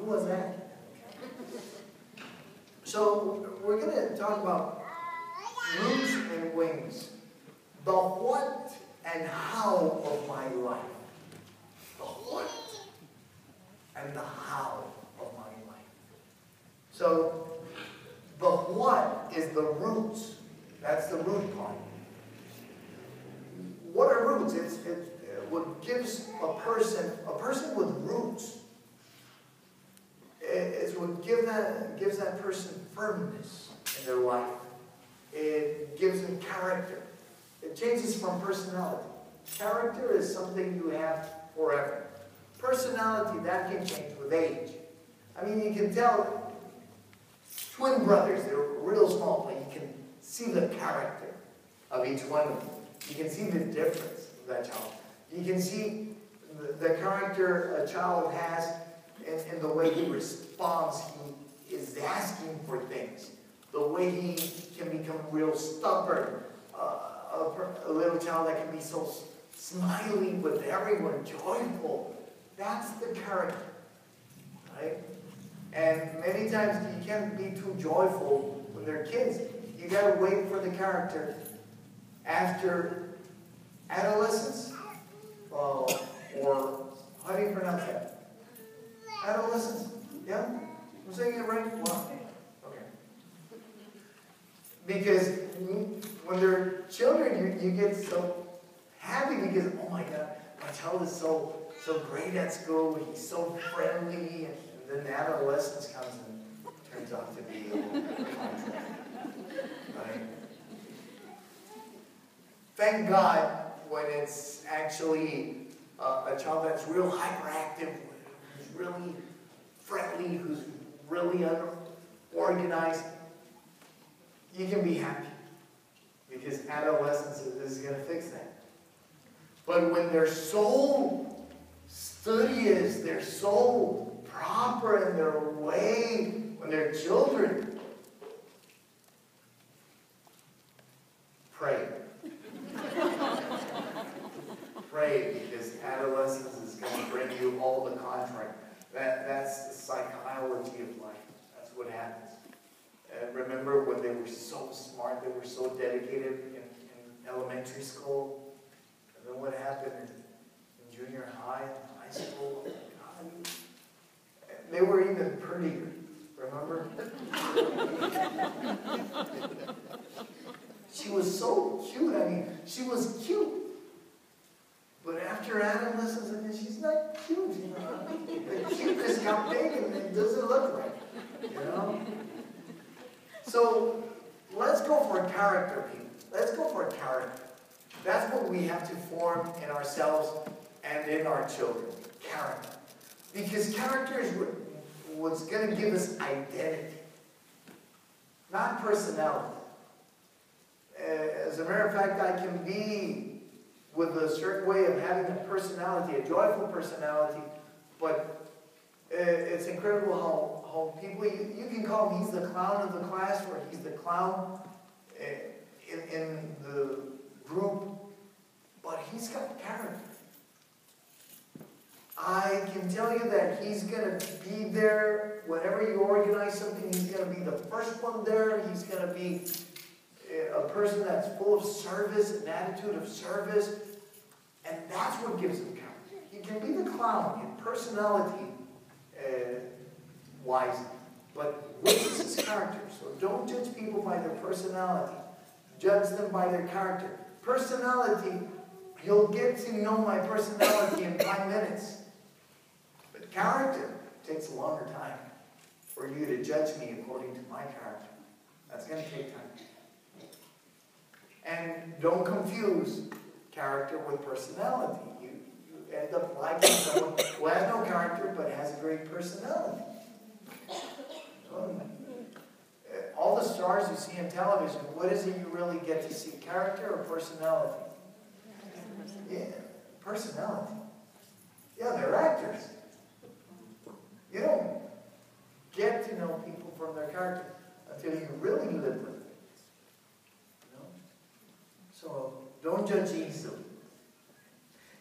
Who was that? So we're going to talk about roots and wings. The what and how of my life. The what and the how of my life. So the what is the roots. That's the root part. What are roots? It's what gives a person with roots. It's what gives that person firmness in their life. It gives them character. It changes from personality. Character is something you have forever. Personality, that can change with age. I mean, you can tell twin brothers, they're real small, but you can see the character of each one of them. You can see the difference of that child. You can see the character a child has in the way he responds. He is asking for things. The way he can become real stubborn. A little child that can be so smiley with everyone, joyful. That's the character, right? And many times you can't be too joyful when they're kids. You got to wait for the character after adolescence, or how do you pronounce that? Adolescence, yeah? I'm saying it right? Wow. Okay. Because when they're children, you get so happy because, oh my God, my child is so great at school, he's so friendly, and then adolescence comes and turns out to be a little contrary. Right? Thank God when it's actually a child that's real hyperactive, who's really friendly, who's really unorganized. You can be happy because adolescence is going to fix that. But when they're so studious, they're so proper in their way, when they're children, pray. Pray, because adolescence is going to bring you all the contrary. That's the psychology of life. That's what happens. Remember when they were so smart, they were so dedicated in elementary school? And then what happened in junior high and high school? God, they were even prettier, remember? She was so cute. I mean, she was cute. But after adolescence, I mean, she's not cute, you know. The cuteness got big and it doesn't look right, you know. So let's go for character, people. Let's go for character. That's what we have to form in ourselves and in our children. Character. Because character is what's going to give us identity, not personality. As a matter of fact, I can be with a certain way of having a personality, a joyful personality, but it's incredible how people, you can call him, he's the clown of the class, or he's the clown in the group, but he's got character. I can tell you that he's going to be there whenever you organize something. He's going to be the first one there. He's going to be a person that's full of service, an attitude of service, and that's what gives him character. He can be the clown in personality wise, but which is his character? So don't judge people by their personality. Judge them by their character. Personality, you'll get to know my personality in 5 minutes. But character takes a longer time for you to judge me according to my character. That's going to take time. And don't confuse character with personality. You end up liking someone who has no character but has a great personality. All the stars you see on television, what is it you really get to see? Character or personality? Yeah, personality. Yeah, they're actors. You don't get to know people from their character until you really live with them. So don't judge easily.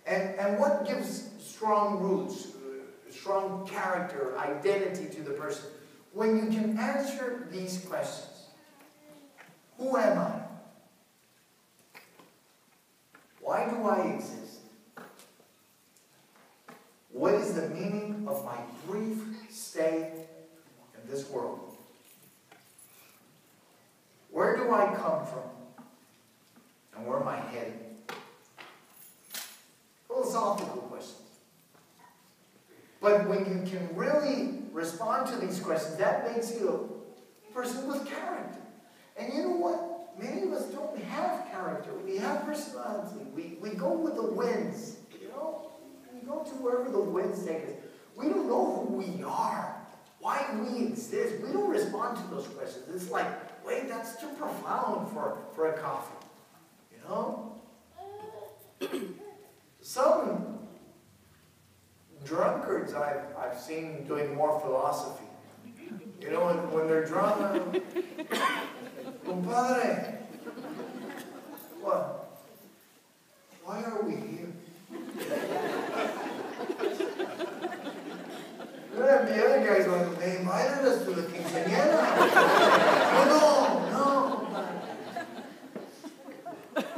And what gives strong roots, strong character, identity to the person. When you can answer these questions, who am I? Why do I exist? What is the meaning of my brief stay in this world? Where do I come from? And where am I headed? Philosophical questions. But when you can really respond to these questions, that makes you a person with character. And you know what? Many of us don't have character. We have personality. We go with the winds. You know? We go to wherever the winds take us. We don't know who we are. Why we exist. We don't respond to those questions. It's like, wait, that's too profound for a coffee. You know? Some drunkards I've seen doing more philosophy. You know, when they're drunk, compadre, what? Why are we here? The other guys like, they invited us to the quinceañera. No.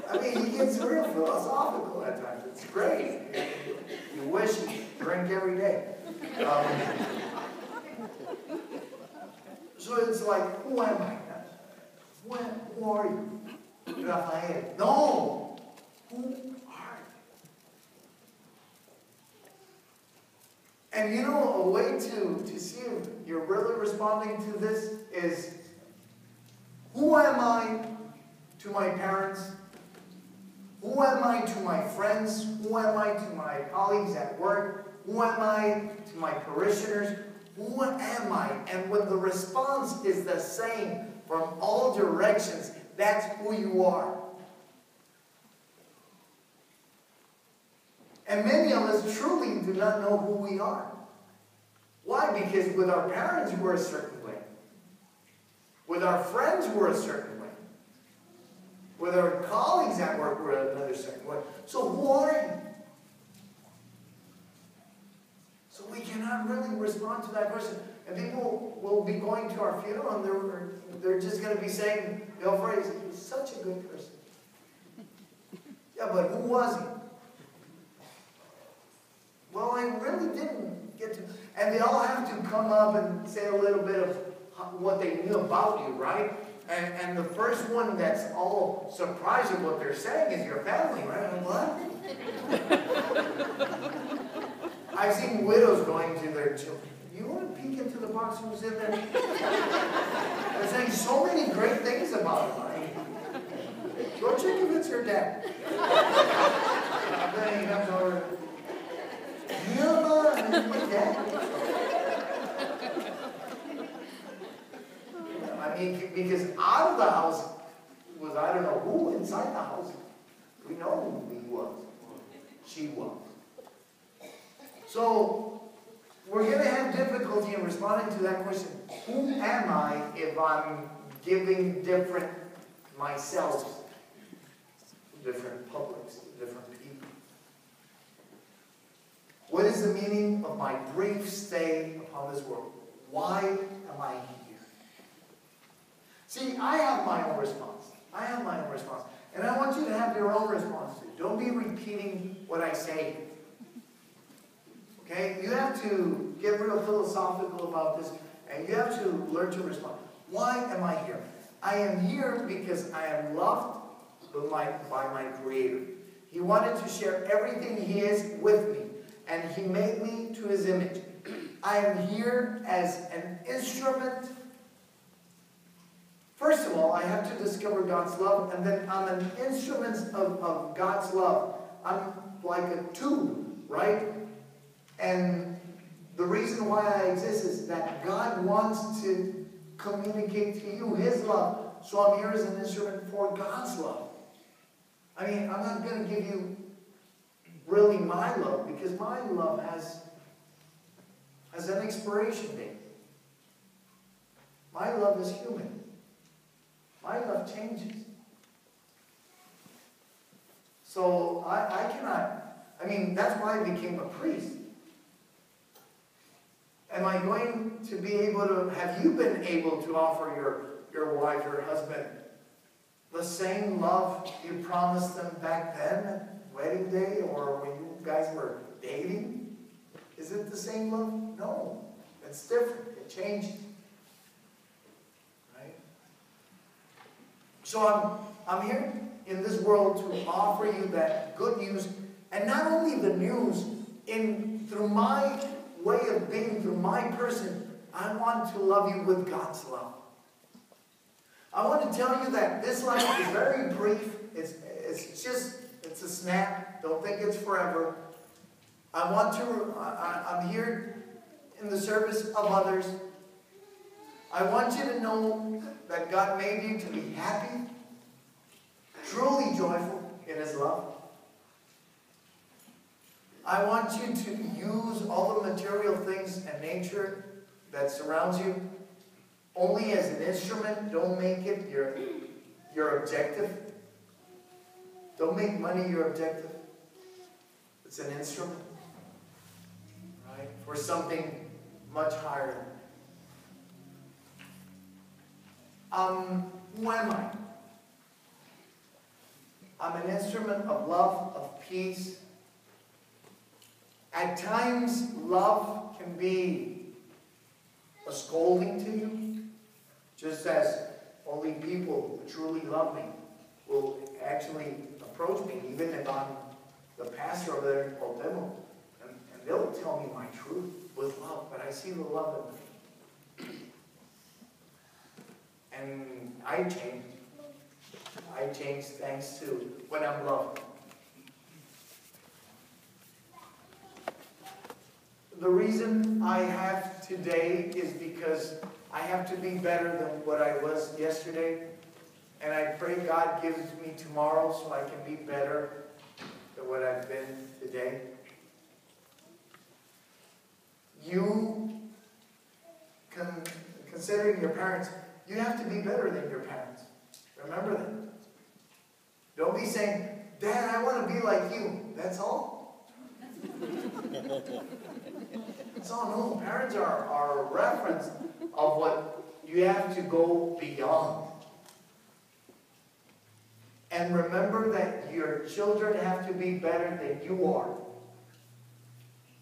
I mean, he gets real philosophical at times. It's great. You wish you drink every day. So it's like, who am I? Who are you? Rafael. No. Who are you? And you know, a way to see if you're really responding to this is, who am I to my parents? Who am I to my friends? Who am I to my colleagues at work? Who am I to my parishioners? Who am I? And when the response is the same from all directions, that's who you are. And many of us truly do not know who we are. Why? Because with our parents we're a certain way. With our friends we're a certain way. With our colleagues at work we're another certain way. So who are you? So we cannot really respond to that question. And people will be going to our funeral and they're just going to be saying the phrase, he was such a good person. Yeah, but who was he? Well, I really didn't get to. And they all have to come up and say a little bit of what they knew about you, right? And the first one that's all surprised at what they're saying is your family, right? I'm what? I've seen widows going to their children. You want to peek into the box who's in there? They're saying so many great things about him. Right? Go check if it's your dad. Then he comes over. I mean, because out of the house was I don't know who, inside the house we know who he was, she was. So we're going to have difficulty in responding to that question. Who am I if I'm giving different myself, different publics, different people? What is the meaning of my brief stay upon this world? Why am I here? See, I have my own response. I have my own response. And I want you to have your own response too. Don't be repeating what I say. Okay? You have to get real philosophical about this, and you have to learn to respond. Why am I here? I am here because I am loved by my Creator. He wanted to share everything He is with me. And He made me to His image. I am here as an instrument. First of all, I have to discover God's love, and then I'm an instrument of God's love. I'm like a tube, right? And the reason why I exist is that God wants to communicate to you His love. So I'm here as an instrument for God's love. I mean, I'm not going to give you really my love, because my love has an expiration date. My love is human. My love changes. So I cannot, I mean, that's why I became a priest. Am I going to be able to, have you been able to offer your wife, your husband, the same love you promised them back then, wedding day, or when you guys were dating? Is it the same love? No. It's different. It changed. Right? So I'm here in this world to offer you that good news, and not only the news, through my way of being, through my person, I want to love you with God's love. I want to tell you that this life is very brief. It's a snap. Don't think it's forever. I'm here in the service of others. I want you to know that God made you to be happy, truly joyful in His love. I want you to use all the material things and nature that surrounds you only as an instrument. Don't make it your objective. Don't make money your objective. It's an instrument, right, for something much higher. Who am I? I'm an instrument of love, of peace. At times, love can be a scolding to you, just as only people who truly love me will actually approach me, even if I'm the pastor over there in Portemo, and they'll tell me my truth with love, but I see the love in me. And I changed. I changed thanks to when I'm loved. The reason I have today is because I have to be better than what I was yesterday. And I pray God gives me tomorrow so I can be better than what I've been today. You, considering your parents, you have to be better than your parents. Remember that. Don't be saying, Dad, I want to be like you. That's all. That's all. No, parents are a reference of what you have to go beyond. And remember that your children have to be better than you are.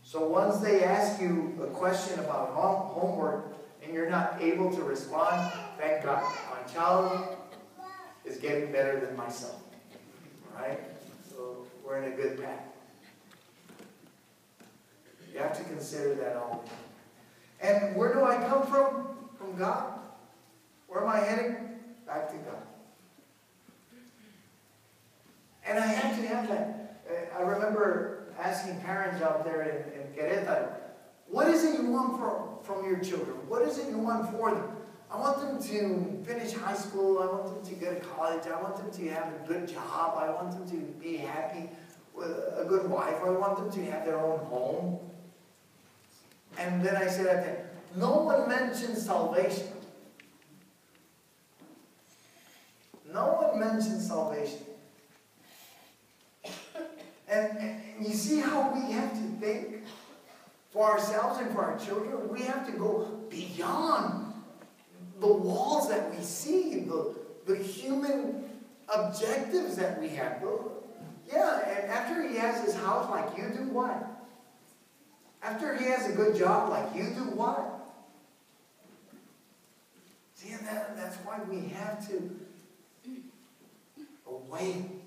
So once they ask you a question about homework and you're not able to respond, thank God. My child is getting better than myself. All right? So we're in a good path. You have to consider that always. And where do I come from? From God. Where am I heading? Back to God. And I have to have that. I remember asking parents out there in Querétaro, what is it you want from your children? What is it you want for them? I want them to finish high school. I want them to go to college. I want them to have a good job. I want them to be happy with a good wife. I want them to have their own home. And then I said, no one mentions salvation. No one mentions salvation. And you see how we have to think for ourselves and for our children? We have to go beyond the walls that we see, the human objectives that we have. Yeah, and after he has his house like you do, what? After he has a good job like you do, what? See, and that's why we have to awake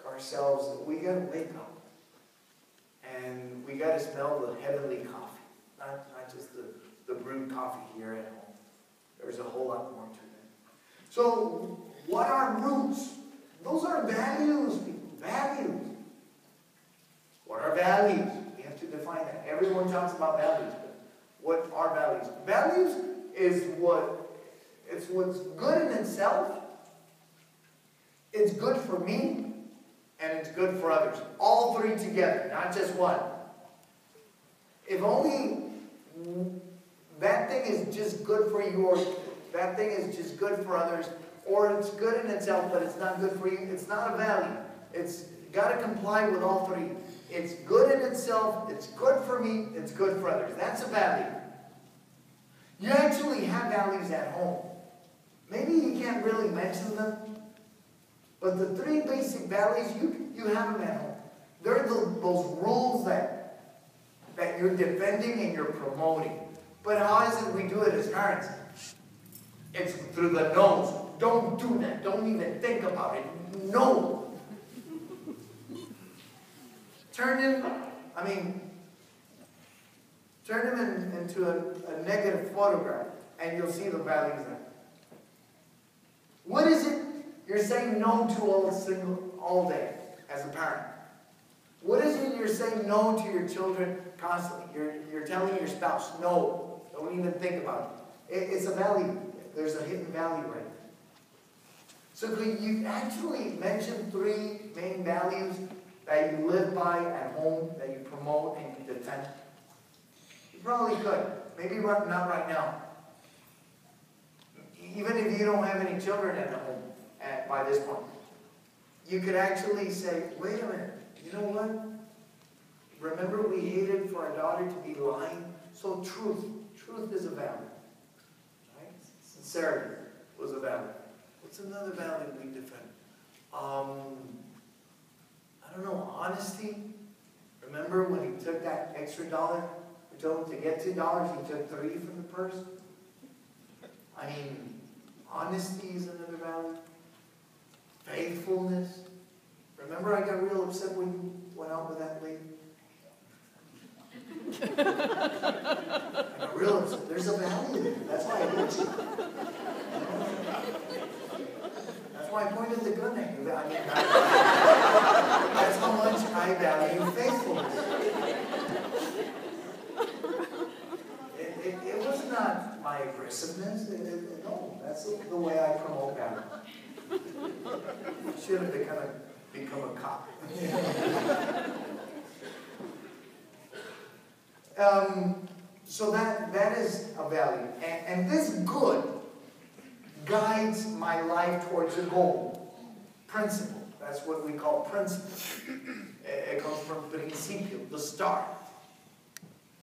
ourselves. We got to wake up. And we got to smell the heavenly coffee. Not just the brewed coffee here at home. There's a whole lot more to it. So, what are roots? Those are values, people. Values. What are values? We have to define that. Everyone talks about values, but what are values? Values is what's good in itself. It's good for me, and it's good for others. All three together, not just one. If only that thing is just good for you, or that thing is just good for others, or it's good in itself, but it's not good for you, it's not a value. It's got to comply with all three. It's good in itself, it's good for me, it's good for others. That's a value. actually have values at home. Maybe you can't really mention them, but the 3 basic values, you have them at home. They're those rules that you're defending and you're promoting. But how is it we do it as parents? It's through the nose. Don't do that. Don't even think about it. No. Turn him into a negative photograph, and you'll see the values there. What is it you're saying no to all day as a parent? What is it you're saying no to your children constantly? You're telling your spouse, no, don't even think about it. It's a value. There's a hidden value right there. So could you actually mention 3 main values that you live by at home, that you promote and you defend? You probably could. Maybe not right now. Even if you don't have any children at home by this point. You could actually say, wait a minute, you know what? Remember we hated for our daughter to be lying? So truth is a value. Right? Sincerity was a value. What's another value we defend? I don't know, honesty. Remember when he took that extra $1? We told him to get $2, he took 3 from the purse. I mean, honesty is another value. Faithfulness. Remember I got real upset when you went out with that lady? I got real upset. There's a value there. That's why I hit you. That's why I pointed the gun at you. That's how much I value faithfulness. It was not my aggressiveness. No, that's the way I promote value. I should have become a cop. So that is a value. And this good guides my life towards a goal. Principle. That's what we call principle. It comes from principio, the start.